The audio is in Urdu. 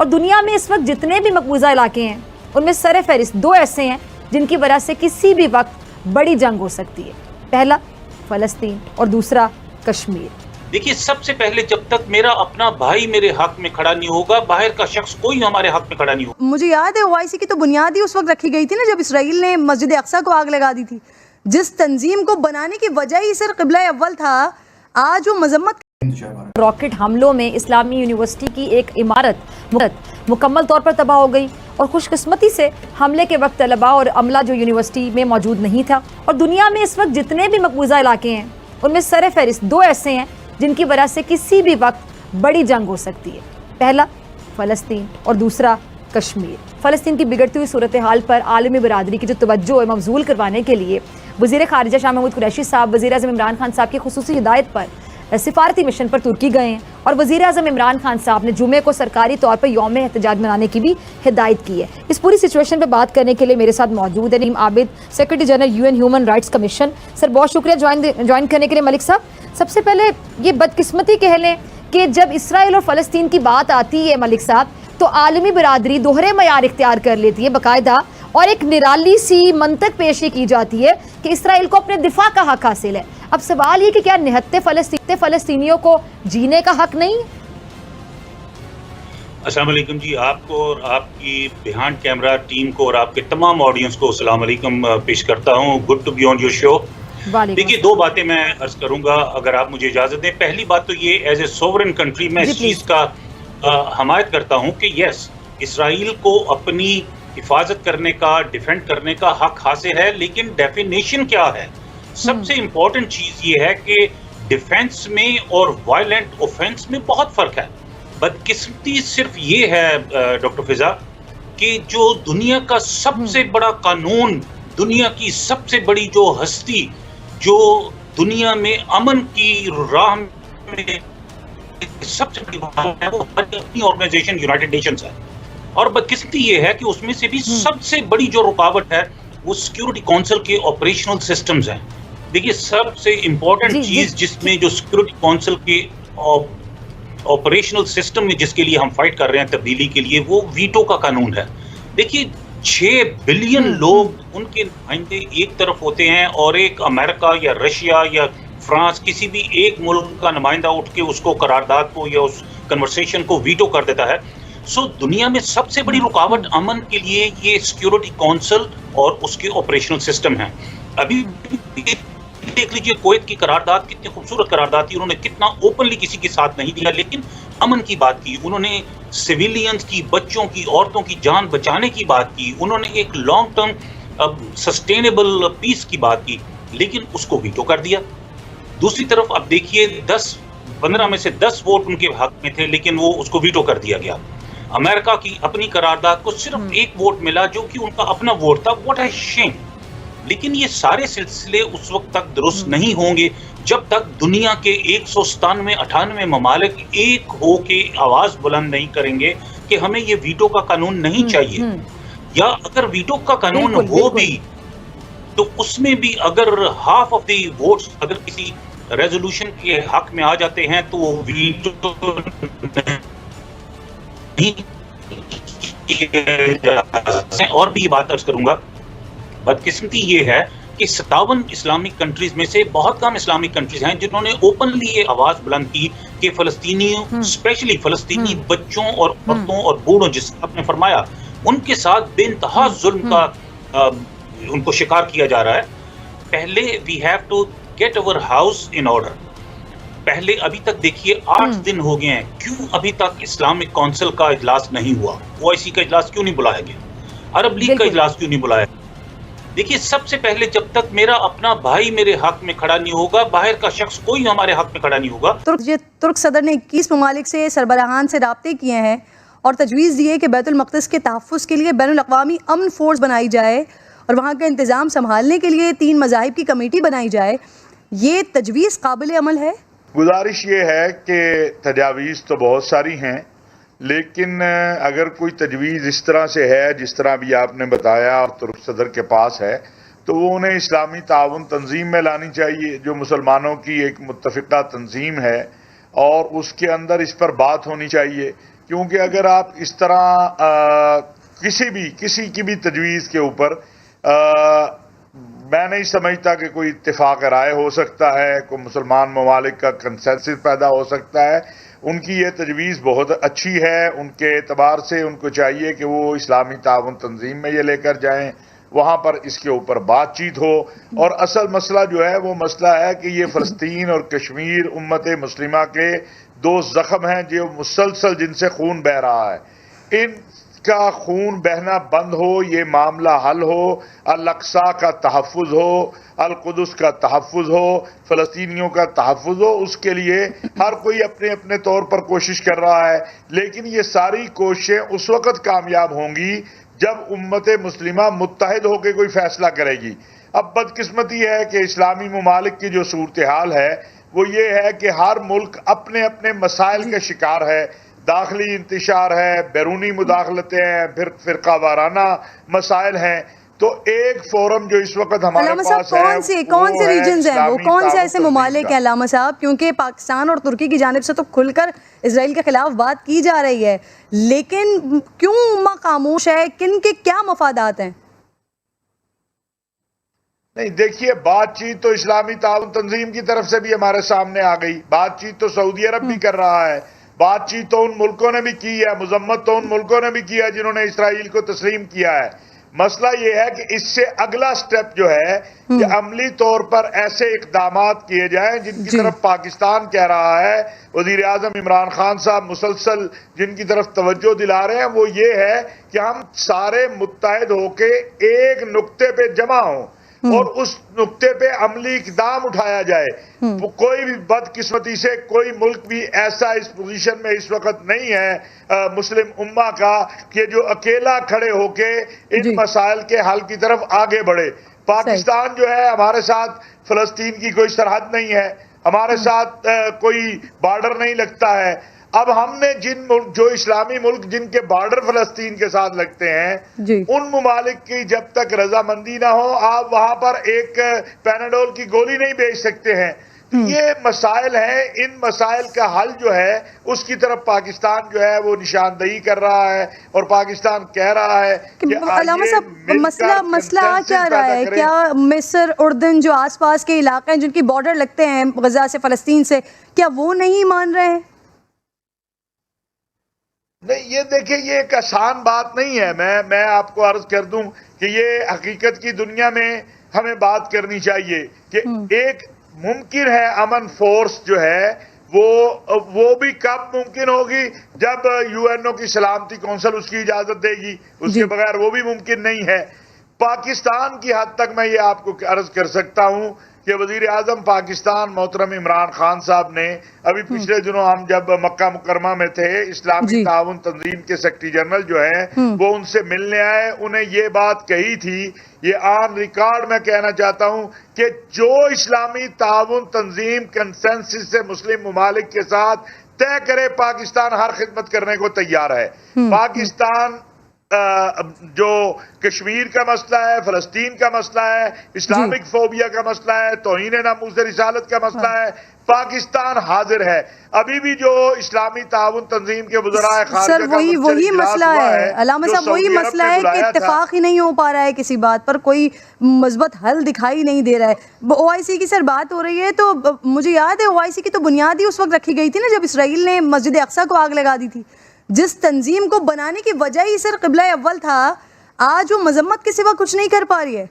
اور دنیا میں اس وقت جتنے بھی مقبوضہ علاقے ہیں ان میں سر فہرست 2 ایسے ہیں جن کی وجہ سے کسی بھی وقت بڑی جنگ ہو سکتی ہے. پہلا فلسطین اور دوسرا کشمیر. دیکھیے سب سے پہلے جب تک میرا اپنا بھائی میرے حق میں کھڑا نہیں ہوگا، باہر کا شخص کوئی ہمارے حق میں کھڑا نہیں ہوگا. مجھے یاد ہے OIC کی تو بنیاد ہی اس وقت رکھی گئی تھی نا جب اسرائیل نے مسجد اقصیٰ کو آگ لگا دی تھی. جس تنظیم کو بنانے کی وجہ ہی صرف قبلہ اول تھا، آج وہ مذمت. راکٹ حملوں میں اسلامی یونیورسٹی کی ایک عمارت مکمل طور پر تباہ ہو گئی اور خوش قسمتی سے حملے کے وقت طلباء اور عملہ جو یونیورسٹی میں موجود نہیں تھا. اور دنیا میں اس وقت جتنے بھی مقبوضہ علاقے ہیں ان میں سر فہرست 2 ایسے ہیں جن کی وجہ سے کسی بھی وقت بڑی جنگ ہو سکتی ہے. پہلا فلسطین اور دوسرا کشمیر. فلسطین کی بگڑتی ہوئی صورتحال پر عالمی برادری کی جو توجہ ہے مبذول کروانے کے لیے وزیر خارجہ شاہ محمود قریشی صاحب وزیر اعظم عمران خان صاحب کی خصوصی ہدایت پر سفارتی مشن پر ترکی گئے ہیں اور وزیر اعظم عمران خان صاحب نے جمعے کو سرکاری طور پر یوم احتجاج منانے کی بھی ہدایت کی ہے. اس پوری سچویشن پہ بات کرنے کے لیے میرے ساتھ موجود ہے Naeem Abid, secretary general UN human rights commission. Sir بہت شکریہ جوائن کرنے کے لیے. ملک صاحب، سب سے پہلے یہ بدقسمتی کہہ لیں کہ جب اسرائیل اور فلسطین کی بات آتی ہے ملک صاحب تو عالمی برادری دوہرے معیار اختیار کر لیتی ہے باقاعدہ، اور ایک نرالی سی منطق پیشی کی جاتی ہے کہ اسرائیل کو اپنے دفاع کا حق حاصل ہے. اب سوال یہ کہ کیا نہتے فلسطینیوں کو جینے کا حق نہیں؟ السلام علیکم جی، آپ کو اور آپ کی بیہائنڈ کیمرہ ٹیم کو اور آپ کے تمام آڈینس کو السلام علیکم پیش کرتا ہوں. Good to be on your show. دیکھیے 2 باتیں میں عرض کروں گا اگر آپ مجھے اجازت دیں. پہلی بات تو یہ ایز اے سوورن کنٹری میں اس چیز کا حمایت کرتا ہوں کہ یس، اسرائیل کو اپنی حفاظت کرنے کا، ڈیفینڈ کرنے کا حق حاصل ہے، لیکن ڈیفینیشن کیا ہے؟ سب سے امپورٹنٹ چیز یہ ہے کہ ڈیفینس میں اور وائلنٹ اوفینس میں بہت فرق ہے. بدقسمتی صرف یہ ہے ڈاکٹر فضا کہ جو دنیا کا سب سے بڑا قانون، دنیا کی سب سے بڑی جو ہستی جو دنیا میں امن کی راہ میں سب سے بڑی ہے وہ اپنی آرگنائزیشن یونائٹڈ نیشنز ہے. اور بدقسمتی یہ ہے کہ اس میں سے بھی سب سے بڑی جو رکاوٹ ہے وہ سیکیورٹی کونسل کے آپریشنل سسٹمز ہیں. دیکھیے سب سے امپورٹنٹ چیز جس میں جو سیکیورٹی کونسل کے آپریشنل سسٹم میں جس کے لیے ہم فائٹ کر رہے ہیں تبدیلی کے لیے، وہ ویٹو کا قانون ہے. دیکھیے 6 بلین لوگ ان کے نمائندے ایک طرف ہوتے ہیں اور ایک امریکہ یا رشیا یا فرانس کسی بھی ایک ملک کا نمائندہ اٹھ کے اس کو قرارداد کو یا اس کنورسیشن کو ویٹو کر دیتا ہے. سو دنیا میں سب سے بڑی رکاوٹ امن کے لیے یہ سیکیورٹی کونسل اور اس کے آپریشنل سسٹم ہیں. ابھی دیکھ لیجئے کویت کی قرارداد کتنی خوبصورت قرارداد تھی، انہوں نے کتنا اوپنلی کسی کے ساتھ نہیں دیا لیکن امن کی بات کی، انہوں نے سویلینز کی، بچوں کی، عورتوں کی جان بچانے کی بات کی، انہوں نے ایک لانگ ٹرم سسٹینیبل پیس کی بات کی، لیکن اس کو ویٹو کر دیا. دوسری طرف اب دیکھیے 15 میں سے 10 ووٹ ان کے حق میں تھے لیکن وہ اس کو ویٹو کر دیا گیا. امریکہ کی اپنی قرارداد کو صرف 1 ووٹ ملا جو کہ ان کا اپنا ووٹ تھا. واٹ اے شیم. لیکن یہ سارے سلسلے اس وقت تک درست نہیں ہوں گے جب تک دنیا کے 197-98 ممالک ایک ہو کے آواز بلند نہیں کریں گے کہ ہمیں یہ ویٹو کا قانون نہیں چاہیے. یا اگر ویٹو کا قانون ہو بھی تو اس میں بھی اگر ہاف آف دی ووٹس اگر کسی ریزولوشن کے حق میں آ جاتے ہیں تو وہ ویٹو اور بھی بات عرض کروں گا. بدقسمتی یہ ہے کہ 57 اسلامک کنٹریز میں سے بہت کم اسلامک کنٹریز ہیں جنہوں نے اوپنلی یہ آواز بلند کی کہ فلسطینیوں اسپیشلی فلسطینی بچوں اور عورتوں اور بوڑھوں جس آپ نے فرمایا ان کے ساتھ بے انتہا ظلم کا ان کو شکار کیا جا رہا ہے. پہلے we have to get over house in order. پہلے ابھی تک دیکھیے 8 دن ہو گئے ہیں، کیوں ابھی تک اسلامک کونسل کا اجلاس نہیں ہوا؟ OIC کا اجلاس کیوں نہیں بلایا گیا؟ عرب لیگ کا اجلاس کیوں نہیں بلایا؟ دیکھیے سب سے پہلے جب تک میرا اپنا بھائی میرے حق میں کھڑا نہیں ہوگا، باہر کا شخص کوئی ہمارے حق میں کھڑا نہیں ہوگا. ترک صدر نے 21 ممالک سے سربراہان سے رابطے کیے ہیں اور تجویز دی ہے کہ بیت المقدس کے تحفظ کے لیے بین الاقوامی امن فورس بنائی جائے اور وہاں کا انتظام سنبھالنے کے لیے 3 مذاہب کی کمیٹی بنائی جائے. یہ تجویز قابل عمل ہے؟ گزارش یہ ہے کہ تجاویز تو بہت ساری ہیں لیکن اگر کوئی تجویز اس طرح سے ہے جس طرح بھی آپ نے بتایا اور ترک صدر کے پاس ہے تو وہ انہیں اسلامی تعاون تنظیم میں لانی چاہیے جو مسلمانوں کی ایک متفقہ تنظیم ہے اور اس کے اندر اس پر بات ہونی چاہیے کیونکہ اگر آپ اس طرح کسی کی بھی تجویز کے اوپر میں نہیں سمجھتا کہ کوئی اتفاق رائے ہو سکتا ہے، کوئی مسلمان ممالک کا کنسنسس پیدا ہو سکتا ہے۔ ان کی یہ تجویز بہت اچھی ہے، ان کے اعتبار سے ان کو چاہیے کہ وہ اسلامی تعاون تنظیم میں یہ لے کر جائیں، وہاں پر اس کے اوپر بات چیت ہو۔ اور اصل مسئلہ جو ہے وہ مسئلہ ہے کہ یہ فلسطین اور کشمیر امت مسلمہ کے دو زخم ہیں جو مسلسل جن سے خون بہہ رہا ہے، ان کا خون بہنا بند ہو، یہ معاملہ حل ہو، الاقصی کا تحفظ ہو، القدس کا تحفظ ہو، فلسطینیوں کا تحفظ ہو، اس کے لیے ہر کوئی اپنے اپنے طور پر کوشش کر رہا ہے۔ لیکن یہ ساری کوششیں اس وقت کامیاب ہوں گی جب امت مسلمہ متحد ہو کے کوئی فیصلہ کرے گی۔ اب بدقسمتی ہے کہ اسلامی ممالک کی جو صورتحال ہے وہ یہ ہے کہ ہر ملک اپنے اپنے مسائل کا شکار ہے، داخلی انتشار ہے، بیرونی مداخلتیں ہیں، پھر فرقہ وارانہ مسائل ہیں۔ تو ایک فورم جو اس وقت ہمارے علامہ صاحب پاس ہے کون سے ریجنز ہیں، وہ کون سے ایسے ممالک ہیں ہیں؟ علامہ صاحب؟ کیونکہ پاکستان اور ترکی کی جانب سے تو کھل کر اسرائیل کے خلاف بات کی جا رہی ہے، لیکن کیوں امہ خاموش ہے؟ کن کے کیا مفادات ہیں؟ نہیں دیکھیے، بات چیت تو اسلامی تعاون تنظیم کی طرف سے بھی ہمارے سامنے آ گئی، بات چیت تو سعودی عرب بھی کر رہا ہے، بات چیت تو ان ملکوں نے بھی کی ہے، مذمت تو ان ملکوں نے بھی کیا جنہوں نے اسرائیل کو تسلیم کیا ہے۔ مسئلہ یہ ہے کہ اس سے اگلا سٹیپ جو ہے کہ عملی طور پر ایسے اقدامات کیے جائیں جن کی طرف پاکستان کہہ رہا ہے، وزیر اعظم عمران خان صاحب مسلسل جن کی طرف توجہ دلا رہے ہیں، وہ یہ ہے کہ ہم سارے متحد ہو کے ایک نقطے پہ جمع ہوں اور اس نقطے پہ عملی اقدام اٹھایا جائے۔ کوئی بھی بدقسمتی سے کوئی ملک بھی ایسا اس پوزیشن میں اس وقت نہیں ہے مسلم امہ کا کہ جو اکیلا کھڑے ہو کے ان مسائل کے حل کی طرف آگے بڑھے۔ پاکستان جو ہے ہمارے ساتھ فلسطین کی کوئی سرحد نہیں ہے، ہمارے ساتھ کوئی بارڈر نہیں لگتا ہے۔ اب ہم نے جو اسلامی ملک جن کے بارڈر فلسطین کے ساتھ لگتے ہیں ان ممالک کی جب تک رضامندی نہ ہو آپ وہاں پر ایک پیناڈول کی گولی نہیں بھیج سکتے ہیں۔ یہ مسائل ہیں، ان مسائل کا حل جو ہے اس کی طرف پاکستان جو ہے وہ نشاندہی کر رہا ہے اور پاکستان کہہ رہا ہے کہ علامہ صاحب مسئلہ کیا رہا ہے؟ کیا مصر، اردن جو آس پاس کے علاقے ہیں جن کی بارڈر لگتے ہیں غزہ سے، فلسطین سے، کیا وہ نہیں مان رہے ہیں؟ نہیں، یہ دیکھیں یہ ایک آسان بات نہیں ہے۔ میں آپ کو عرض کر دوں کہ یہ حقیقت کی دنیا میں ہمیں بات کرنی چاہیے کہ ایک ممکن ہے امن فورس جو ہے وہ بھی کب ممکن ہوگی جب یو این او کی سلامتی کونسل اس کی اجازت دے گی، اس کے بغیر وہ بھی ممکن نہیں ہے۔ پاکستان کی حد تک میں یہ آپ کو عرض کر سکتا ہوں کہ وزیر اعظم پاکستان محترم عمران خان صاحب نے ابھی پچھلے دنوں ہم جب مکہ مکرمہ میں تھے، اسلامی تعاون تنظیم کے سیکرٹری جنرل جو ہیں وہ ان سے ملنے آئے، انہیں یہ بات کہی تھی، یہ آن ریکارڈ میں کہنا چاہتا ہوں کہ جو اسلامی تعاون تنظیم کنسنسس سے مسلم ممالک کے ساتھ طے کرے پاکستان ہر خدمت کرنے کو تیار ہے۔ پاکستان جو کشمیر کا مسئلہ ہے، فلسطین کا مسئلہ ہے، اسلامک فوبیا کا مسئلہ ہے، توہین ناموس رسالت کا مسئلہ ہے، پاکستان حاضر ہے۔ ابھی بھی جو اسلامی تعاون تنظیم کے وزرائے خارجہ کا وہی مسئلہ ہے علامہ صاحب، وہی مسئلہ ہے کہ اتفاق ہی نہیں ہو پا رہا ہے، کسی بات پر کوئی مثبت حل دکھائی نہیں دے رہا ہے۔ او آئی سی کی سر بات ہو رہی ہے تو مجھے یاد ہے او آئی سی کی تو بنیاد ہی اس وقت رکھی گئی تھی نا جب اسرائیل نے مسجد اقصیٰ کو آگ لگا دی تھی، جس تنظیم کو بنانے کی وجہ ہی سر قبلہ اول تھا، آج وہ مذمت کے سوا کچھ نہیں کر پا رہی ہے۔